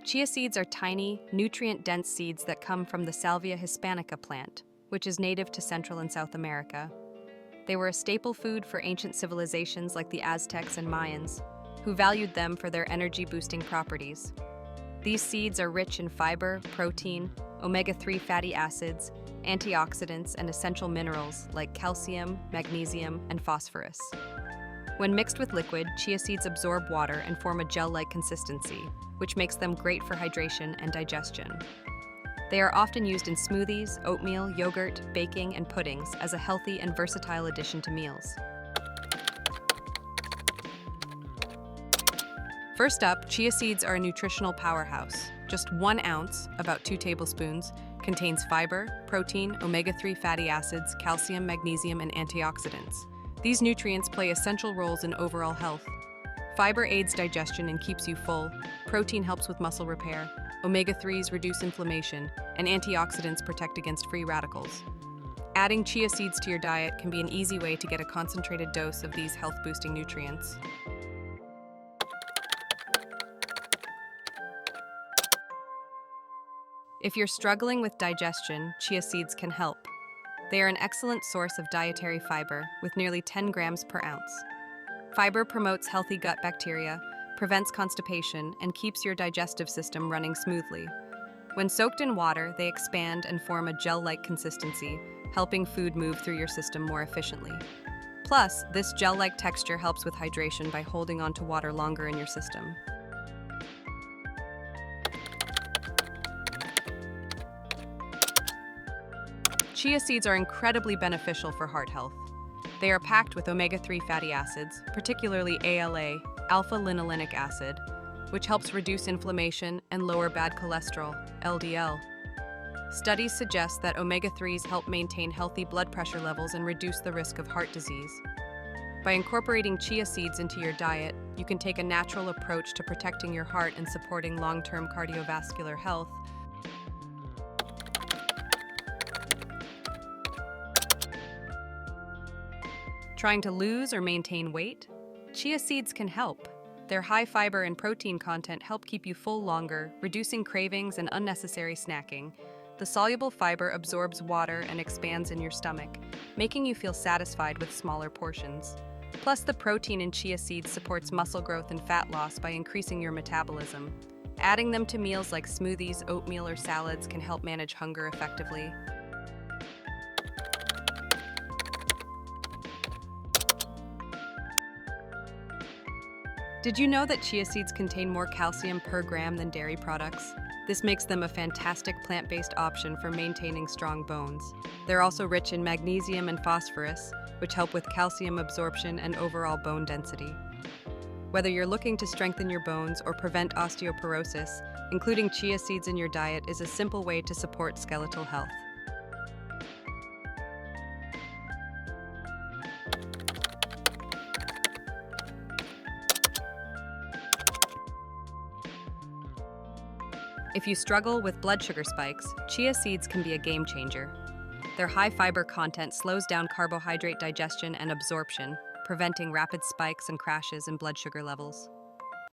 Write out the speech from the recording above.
Chia seeds are tiny, nutrient-dense seeds that come from the Salvia hispanica plant, which is native to Central and South America. They were a staple food for ancient civilizations like the Aztecs and Mayans, who valued them for their energy-boosting properties. These seeds are rich in fiber, protein, omega-3 fatty acids, antioxidants, and essential minerals like calcium, magnesium, and phosphorus. When mixed with liquid, chia seeds absorb water and form a gel-like consistency, which makes them great for hydration and digestion. They are often used in smoothies, oatmeal, yogurt, baking, and puddings as a healthy and versatile addition to meals. First up, chia seeds are a nutritional powerhouse. Just 1 ounce, about 2 tablespoons, contains fiber, protein, omega-3 fatty acids, calcium, magnesium, and antioxidants. These nutrients play essential roles in overall health. Fiber aids digestion and keeps you full, protein helps with muscle repair, omega-3s reduce inflammation, and antioxidants protect against free radicals. Adding chia seeds to your diet can be an easy way to get a concentrated dose of these health-boosting nutrients. If you're struggling with digestion, chia seeds can help. They are an excellent source of dietary fiber, with nearly 10 grams per ounce. Fiber promotes healthy gut bacteria, prevents constipation, and keeps your digestive system running smoothly. When soaked in water, they expand and form a gel-like consistency, helping food move through your system more efficiently. Plus, this gel-like texture helps with hydration by holding onto water longer in your system. Chia seeds are incredibly beneficial for heart health. They are packed with omega-3 fatty acids, particularly ALA, alpha-linolenic acid, which helps reduce inflammation and lower bad cholesterol, LDL. Studies suggest that omega-3s help maintain healthy blood pressure levels and reduce the risk of heart disease. By incorporating chia seeds into your diet, you can take a natural approach to protecting your heart and supporting long-term cardiovascular health. Trying to lose or maintain weight? Chia seeds can help. Their high fiber and protein content help keep you full longer, reducing cravings and unnecessary snacking. The soluble fiber absorbs water and expands in your stomach, making you feel satisfied with smaller portions. Plus, the protein in chia seeds supports muscle growth and fat loss by increasing your metabolism. Adding them to meals like smoothies, oatmeal, or salads can help manage hunger effectively. Did you know that chia seeds contain more calcium per gram than dairy products? This makes them a fantastic plant-based option for maintaining strong bones. They're also rich in magnesium and phosphorus, which help with calcium absorption and overall bone density. Whether you're looking to strengthen your bones or prevent osteoporosis, including chia seeds in your diet is a simple way to support skeletal health. If you struggle with blood sugar spikes, chia seeds can be a game changer. Their high fiber content slows down carbohydrate digestion and absorption, preventing rapid spikes and crashes in blood sugar levels.